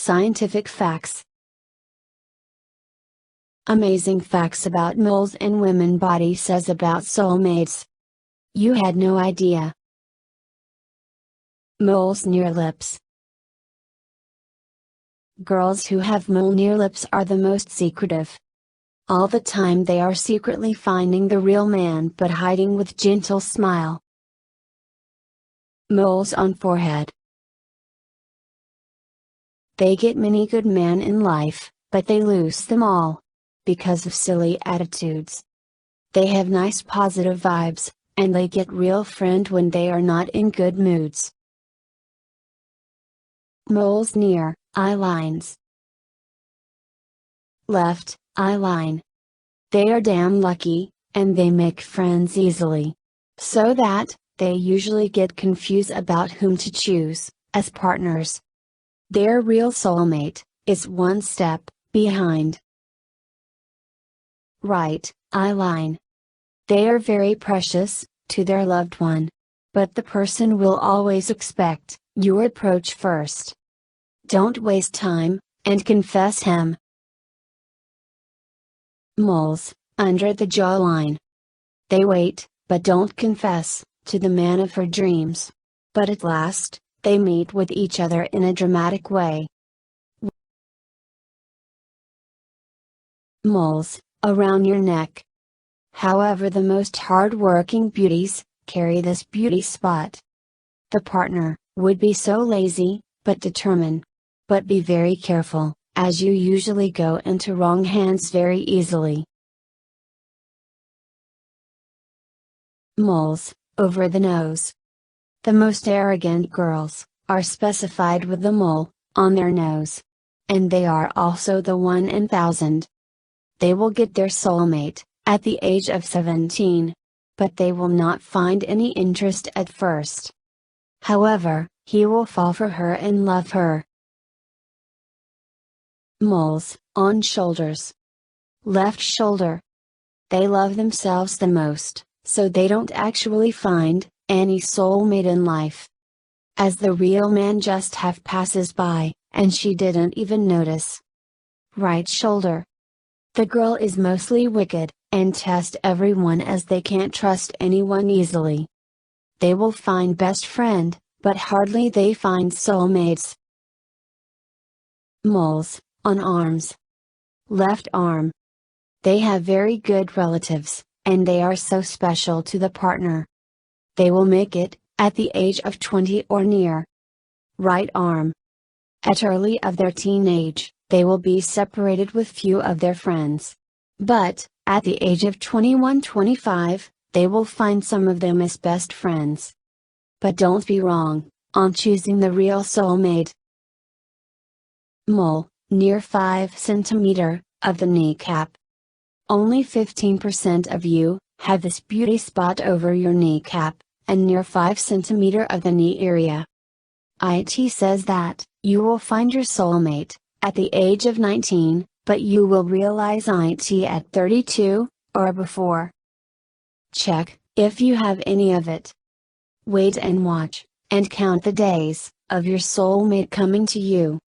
Scientific facts. Amazing facts about moles and women body says about soulmates. You had no idea. Moles near lips. Girls who have mole near lips are the most secretive. All the time they are secretly finding the real man but hiding with gentle smile. Moles on forehead. They get many good men in life, but they lose them all. Because of silly attitudes. They have nice positive vibes, and they get real friend when they are not in good moods. Moles near eye lines. Left eye line. They are damn lucky, and they make friends easily. So that, they usually get confused about whom to choose, as partners. Their real soulmate, is one step, behind. Right eye line. They are very precious, to their loved one. But the person will always expect, your approach first. Don't waste time, and confess him. Moles, under the jawline. They wait, but don't confess, to the man of her dreams. But at last, they meet with each other in a dramatic way. Moles, around your neck. However, the most hard-working beauties, carry this beauty spot. The partner, would be so lazy, but determined. But be very careful, as you usually go into wrong hands very easily. Moles, over the nose. The most arrogant girls, are specified with the mole, on their nose. And they are also the 1 in 1,000. They will get their soulmate, at the age of 17. But they will not find any interest at first. However, he will fall for her and love her. Moles, on shoulders. Left shoulder. They love themselves the most, so they don't actually find any soulmate in life. As the real man just half passes by, and she didn't even notice. Right shoulder. The girl is mostly wicked, and test everyone as they can't trust anyone easily. They will find best friend, but hardly they find soulmates. Moles, on arms. Left arm. They have very good relatives, and they are so special to the partner. They will make it, at the age of 20 or near. Right arm. At early of their teenage, they will be separated with few of their friends. But, at the age of 21-25, they will find some of them as best friends. But don't be wrong, on choosing the real soulmate. Mole, near 5 cm, of the kneecap. Only 15% of you, have this beauty spot over your kneecap, and near 5 cm of the knee area. IT says that, you will find your soulmate, at the age of 19, but you will realize IT at 32, or before. Check, if you have any of it. Wait and watch, and count the days, of your soulmate coming to you.